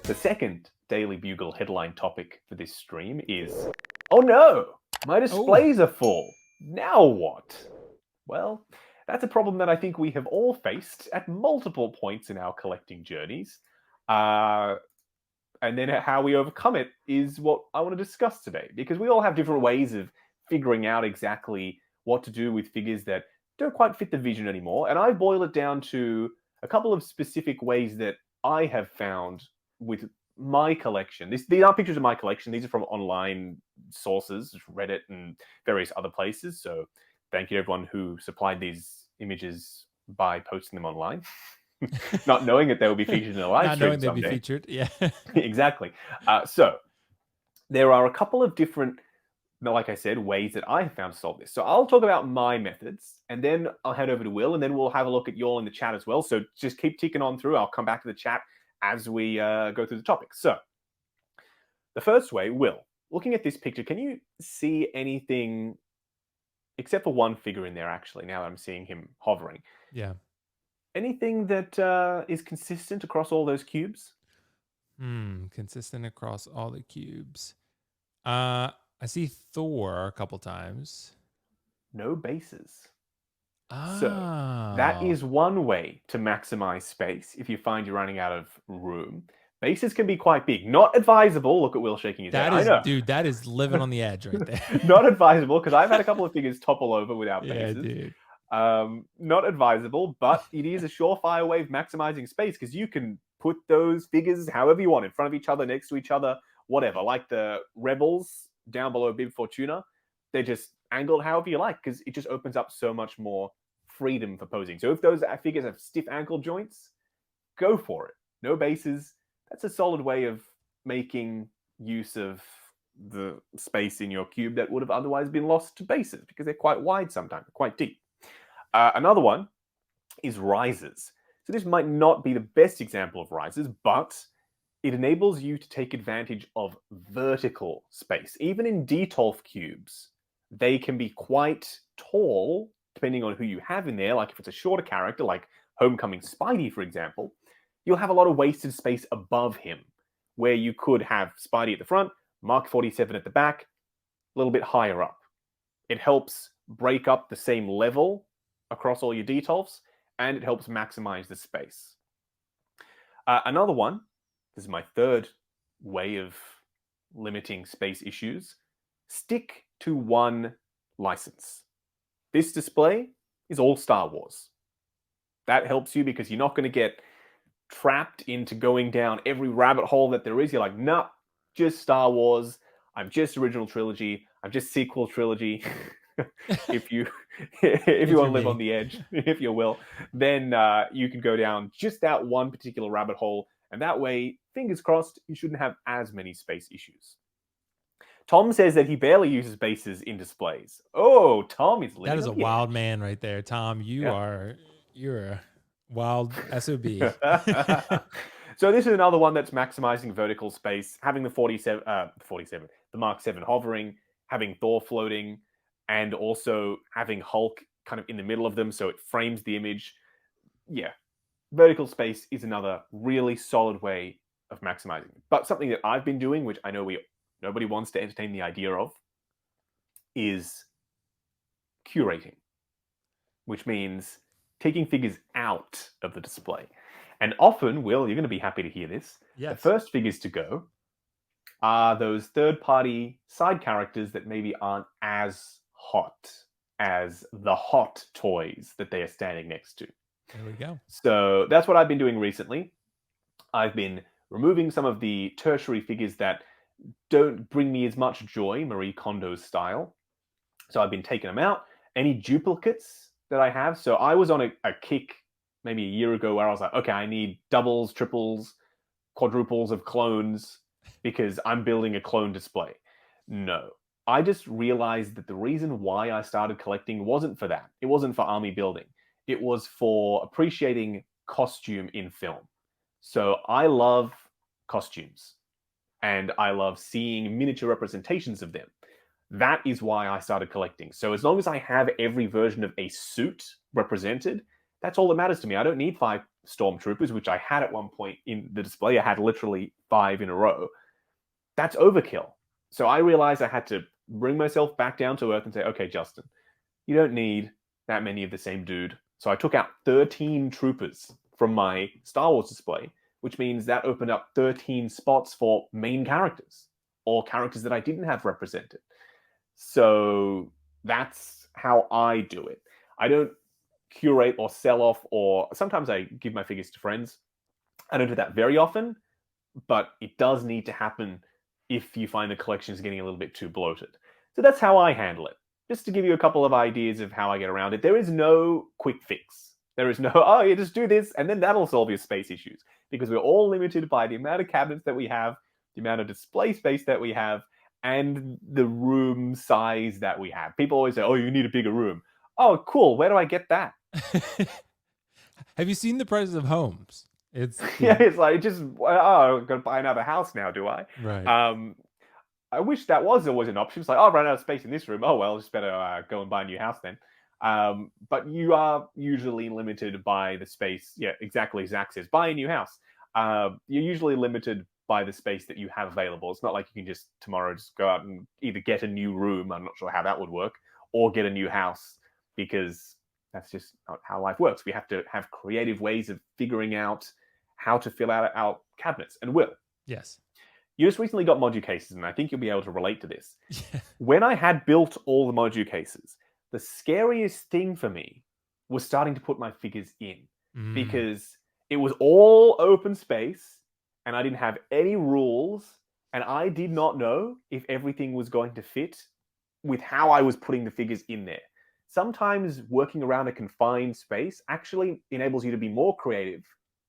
The second Daily Bugle headline topic for this stream is, oh no, my displays are full. Now what? Well, that's a problem that I think we have all faced at multiple points in our collecting journeys. And then how we overcome it is what I want to discuss today, because we all have different ways of figuring out exactly what to do with figures that don't quite fit the vision anymore. And I boil it down to a couple of specific ways that I have found with my collection. These aren't pictures of my collection. These are from online sources, Reddit and various other places. So thank you to everyone who supplied these images by posting them online. Not knowing that they will be featured in a live stream Not knowing someday. they'd be featured, yeah. Exactly. So there are a couple of different, like I said, ways that I have found to solve this. So I'll talk about my methods, and then I'll head over to Will, and then we'll have a look at you all in the chat as well. So just keep ticking on through. I'll come back to the chat as we go through the topics. So the first way, Will, looking at this picture, can you see anything, except for one figure in there, actually, now that I'm seeing him hovering? Yeah. Anything that is consistent across all those cubes? Consistent across all the cubes. I see Thor a couple times. No bases. Oh. So that is one way to maximize space if you find you're running out of room. Bases can be quite big. Not advisable. Look at Will shaking his head. That is, I know. dude, that is living on the edge right there. Not advisable, because I've had a couple of figures topple over without Yeah, bases. dude. Not advisable, but it is a surefire way of maximizing space, because you can put those figures however you want, in front of each other, next to each other, whatever. Like the Rebels down below Bib Fortuna, they're just angled however you like, because it just opens up so much more freedom for posing. So if those figures have stiff ankle joints, go for it. No bases. That's a solid way of making use of the space in your cube that would have otherwise been lost to bases, because they're quite wide sometimes, quite deep. Another one is risers. So this might not be the best example of risers, but it enables you to take advantage of vertical space. Even in Detolf cubes, they can be quite tall, depending on who you have in there. Like if it's a shorter character, like Homecoming Spidey, for example, you'll have a lot of wasted space above him, where you could have Spidey at the front, Mark 47 at the back, a little bit higher up. It helps break up the same level across all your Detolfs, and it helps maximize the space. Another one, this is my third way of limiting space issues, stick to one license. This display is all Star Wars. That helps you because you're not going to get trapped into going down every rabbit hole that there is. You're like, nah, just Star Wars. I'm just original trilogy. I'm just sequel trilogy. if you want to live on the edge, if you will, then you can go down just that one particular rabbit hole, and that way, fingers crossed, you shouldn't have as many space issues. Tom says that he barely uses bases in displays. Oh, Tom is living. That is a wild man right there, Tom. You're a wild SOB. So this is another one that's maximizing vertical space, having the 47, the Mark 7 hovering, having Thor floating, and also having Hulk kind of in the middle of them, so it frames the image. Yeah, vertical space is another really solid way of maximizing. But something that I've been doing, which I know nobody wants to entertain the idea of, is curating, which means taking figures out of the display. And often, Will, you're going to be happy to hear this. Yes. The first figures to go are those third-party side characters that maybe aren't as hot as the hot toys that they are standing next to. There we go. So that's what I've been doing recently. I've been removing some of the tertiary figures that don't bring me as much joy, Marie Kondo style. So I've been taking them out. Any duplicates that I have. So I was on a kick maybe a year ago where I was like, okay, I need doubles, triples, quadruples of clones because I'm building a clone display. No. I just realized that the reason why I started collecting wasn't for that. It wasn't for army building. It was for appreciating costume in film. So I love costumes, and I love seeing miniature representations of them. That is why I started collecting. So as long as I have every version of a suit represented, That's all that matters to me. I don't need 5 stormtroopers, which I had at one point in the display. I had literally 5 in a row. That's overkill. So I realized I had to bring myself back down to earth and say, okay, Justin, you don't need that many of the same dude. So I took out 13 troopers from my Star Wars display, which means that opened up 13 spots for main characters or characters that I didn't have represented. So that's how I do it. I don't curate or sell off, or sometimes I give my figures to friends. I don't do that very often, but it does need to happen if you find the collection is getting a little bit too bloated. So that's how I handle it. Just to give you a couple of ideas of how I get around it, there is no quick fix. There is no, oh, you just do this and then that'll solve your space issues. Because we're all limited by the amount of cabinets that we have, the amount of display space that we have, and the room size that we have. People always say, oh, you need a bigger room. Oh, cool. Where do I get that? Have you seen the prices of homes? It's yeah, it's like just oh, I'm gonna buy another house now, do I? right. I wish that was always an option. It's like, oh, I ran out of space in this room. Oh well, just better go and buy a new house then. But you are usually limited by the space. Yeah, exactly. Zach says, buy a new house. You're usually limited by the space that you have available. It's not like you can just tomorrow just go out and either get a new room. I'm not sure how that would work, or get a new house, because that's just not how life works. We have to have creative ways of figuring out how to fill out our cabinets. And Will, Yes. you just recently got module cases, and I think you'll be able to relate to this. When I had built all the module cases, the scariest thing for me was starting to put my figures in, because it was all open space and I didn't have any rules, and I did not know if everything was going to fit with how I was putting the figures in there. Sometimes working around a confined space actually enables you to be more creative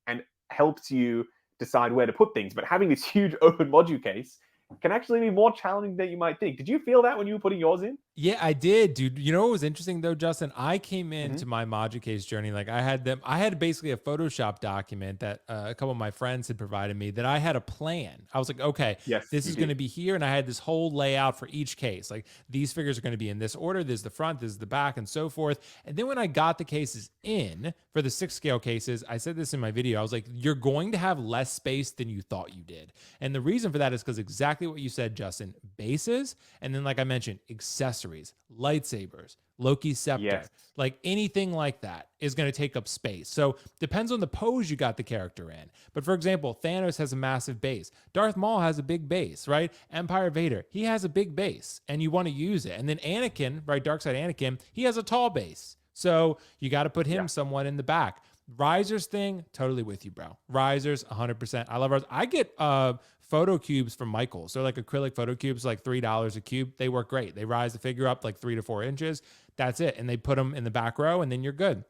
and helps you decide where to put things. But having this huge open module case can actually be more challenging than you might think. Did you feel that when you were putting yours in? Yeah, I did, dude. You know what was interesting though, Justin? I came Mm-hmm. into my module case journey like I had basically a Photoshop document that a couple of my friends had provided me that I had a plan. I was like, okay, Yes, this you is going to did. be here, and I had this whole layout for each case. Like these figures are going to be in this order. This is the front, this is the back, and so forth. And then when I got the cases in for the 6 scale cases, I said this in my video. I was like, you're going to have less space than you thought you did, and the reason for that is because exactly what you said, Justin. Bases, and then like I mentioned, accessories, lightsabers, Loki's scepter, Yes. like anything like that is going to take up space. So depends on the pose you got the character in. But for example, Thanos has a massive base. Darth Maul has a big base, right? Empire Vader, he has a big base, and you want to use it. And then Anakin, right? Darkseid Anakin, he has a tall base. So you got to put him Yeah. somewhat in the back. Risers thing, totally with you, bro. Risers, 100%. I love risers. I get photo cubes from Michaels. They're like acrylic photo cubes, like $3 a cube. They work great. They rise the figure up like 3 to 4 inches. That's it. And they put them in the back row, and then you're good.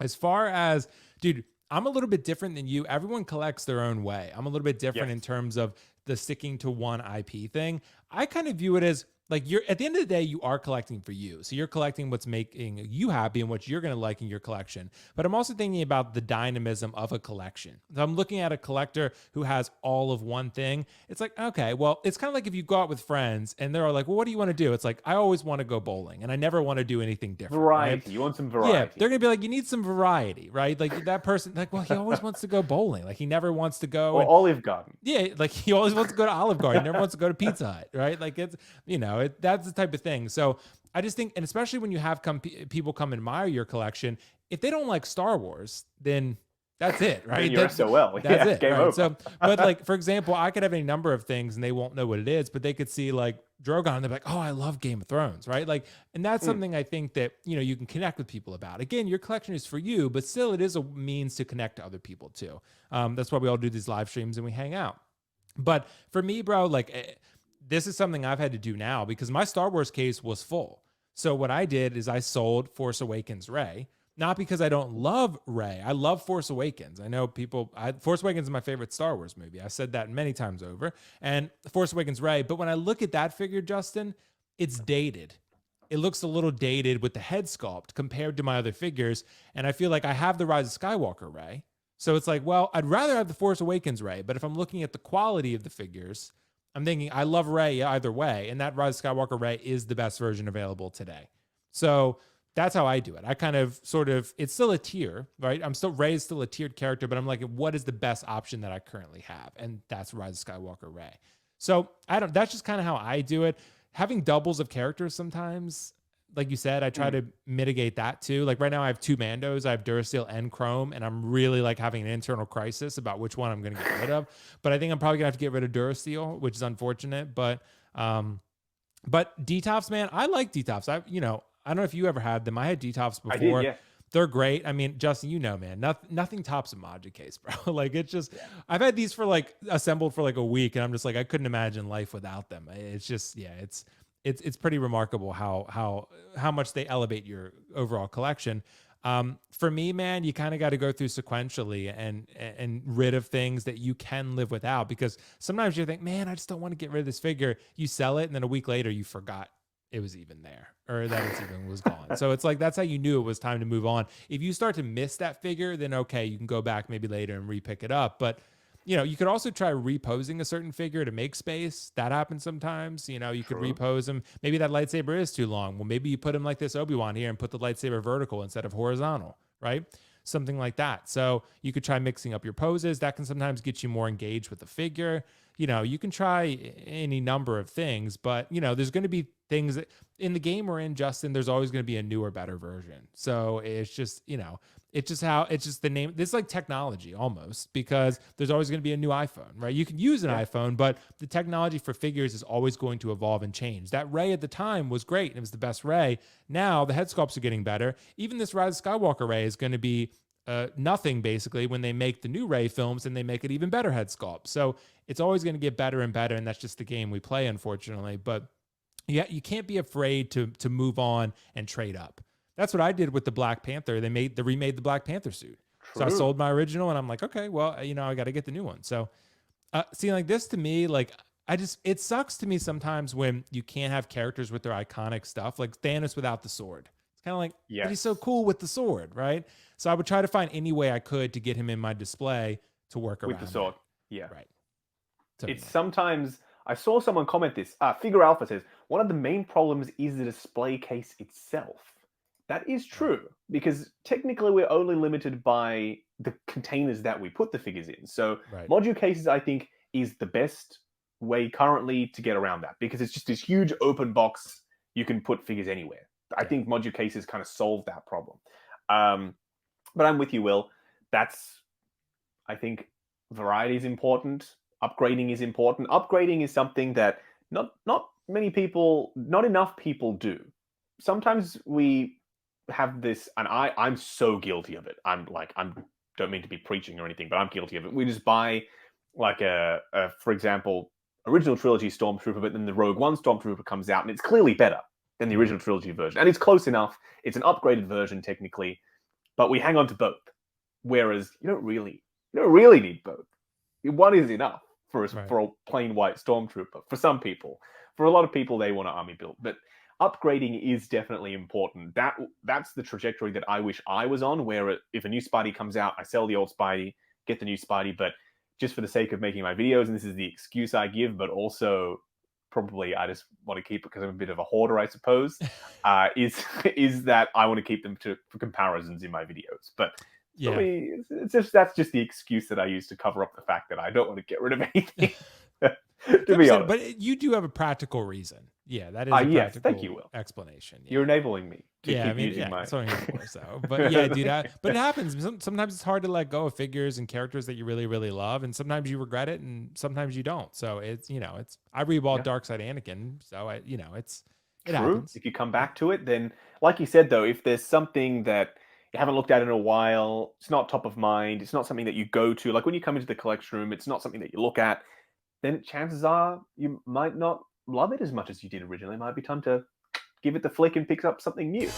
As far as, dude, I'm a little bit different than you. Everyone collects their own way. I'm a little bit different Yes. in terms of the sticking to one IP thing. I kind of view it as like you're at the end of the day, you are collecting for you. So you're collecting what's making you happy and what you're going to like in your collection. But I'm also thinking about the dynamism of a collection. So I'm looking at a collector who has all of one thing. It's like, okay, well, it's kind of like if you go out with friends and they're all like, well, what do you want to do? It's like, I always want to go bowling and I never want to do anything different. Right? Variety. You want some Yeah, variety. they're gonna be like, you need some variety, right? Like that person, like, well, he always wants to go bowling. Like he never wants to go Or and Olive Garden. yeah, like he always wants to go to Olive Garden, never wants to go to Pizza Hut, right? Like it's that's the type of thing. So I just think, and especially when you have people come admire your collection, if they don't like Star Wars, then that's it, Then right? you're SOL. That's Yeah, it, game right? over. So, but like for example, I could have any number of things and they won't know what it is, but they could see like Drogon and they're like, oh, I love Game of Thrones, right? Like, and that's something I think that you can connect with people about. Again, your collection is for you, but still, it is a means to connect to other people too. That's why we all do these live streams and we hang out. But for me, bro, like this is something I've had to do now because my Star Wars case was full. So what I did is I sold Force Awakens Rey. Not because I don't love Rey. I love Force Awakens. I know Force Awakens is my favorite Star Wars movie. I've said that many times over. And Force Awakens Rey. But when I look at that figure, Justin, it's dated. It looks a little dated with the head sculpt compared to my other figures. And I feel like I have the Rise of Skywalker Rey. So it's like, well, I'd rather have the Force Awakens Rey. But if I'm looking at the quality of the figures, I'm thinking I love Rey either way. And that Rise of Skywalker Rey is the best version available today. So that's how I do it. I kind of sort of, it's still a tier, right? I'm still Rey's still a tiered character, but I'm like, what is the best option that I currently have? And that's Rise of Skywalker Rey. So that's just kind of how I do it. Having doubles of characters sometimes, like you said, I try to mitigate that too. Like right now I have two Mandos, I have Duracell and Chrome, and I'm really like having an internal crisis about which one I'm going to get rid of. But I think I'm probably gonna have to get rid of Duracell, which is unfortunate. But detops, man, I like detops. I don't know if you ever had them. I had detops before. I did, yeah. They're great. I mean, Justin, man, nothing tops a Module case, bro. Like it's just, I've had these for like assembled for like a week, and I'm just like, I couldn't imagine life without them. It's just, it's pretty remarkable how much they elevate your overall collection. For me, man, you kind of got to go through sequentially and rid of things that you can live without, because sometimes you think, man, I just don't want to get rid of this figure. You sell it, and then a week later you forgot it was even there, or that it even was gone. So it's like, that's how you knew it was time to move on. If you start to miss that figure, then okay, you can go back maybe later and re-pick it up. But you could also try reposing a certain figure to make space. That happens sometimes. You could repose him. Maybe that lightsaber is too long. Well, maybe you put him like this Obi-Wan here and put the lightsaber vertical instead of horizontal, right? Something like that. So you could try mixing up your poses. That can sometimes get you more engaged with the figure. You can try any number of things, but there's going to be things that in the game we're in, Justin, there's always going to be a newer, better version. So it's just, it's just the name. This is like technology almost, because there's always going to be a new iPhone, right? You can use an iPhone, but the technology for figures is always going to evolve and change. That Rey at the time was great, and it was the best Rey. Now the head sculpts are getting better. Even this Rise of Skywalker Rey is going to be nothing basically when they make the new Rey films and they make it even better head sculpt. So it's always going to get better and better, and that's just the game we play, unfortunately. But yeah, you can't be afraid to move on and trade up. That's what I did with the Black Panther. They remade the Black Panther suit. True. So I sold my original, and I'm like, okay, well, I got to get the new one. So see, like this to me, like it sucks to me sometimes when you can't have characters with their iconic stuff, like Thanos without the sword. It's kind of like, but he's so cool with the sword, right? So I would try to find any way I could to get him in my display to work around with the sword. That. Yeah, right. It's sometimes, I saw someone comment this. Figure Alpha says, one of the main problems is the display case itself. That is true, because technically we're only limited by the containers that we put the figures in. So module cases, I think, is the best way currently to get around that, because it's just this huge open box. You can put figures anywhere. I think module cases kind of solve that problem. But I'm with you, Will. I think variety is important. Upgrading is important. Upgrading is something that not enough people do. Sometimes we have this, and I'm so guilty of it. Don't mean to be preaching or anything, but I'm guilty of it. We just buy like for example, original trilogy Stormtrooper, but then the Rogue One Stormtrooper comes out, and it's clearly better than the original trilogy version, and it's close enough. It's an upgraded version technically, but we hang on to both. Whereas you don't really need both. One is enough for a plain white Stormtrooper. For some people, for a lot of people, they want an army build, but upgrading is definitely important. That's the trajectory that I wish I was on, where if a new Spidey comes out, I sell the old Spidey, get the new Spidey, but just for the sake of making my videos, and this is the excuse I give, but also probably I just want to keep it because I'm a bit of a hoarder, I suppose, is that I want to keep them for comparisons in my videos. But for me, that's just the excuse that I use to cover up the fact that I don't want to get rid of anything. To be honest. But you do have a practical reason. Yeah, that is a practical thank you, Will. Explanation. Yeah. You're enabling me to keep using my... that's what I'm here for. So, but yeah, dude, but it happens. Sometimes it's hard to let go of figures and characters that you really, really love, and sometimes you regret it, and sometimes you don't. So it's I rebought Darkseid Anakin, so it True. happens. If you come back to it, then like you said though, if there's something that you haven't looked at in a while, it's not top of mind, it's not something that you go to, like when you come into the collection room, it's not something that you look at, then chances are you might not love it as much as you did originally. It might be time to give it the flick and pick up something new.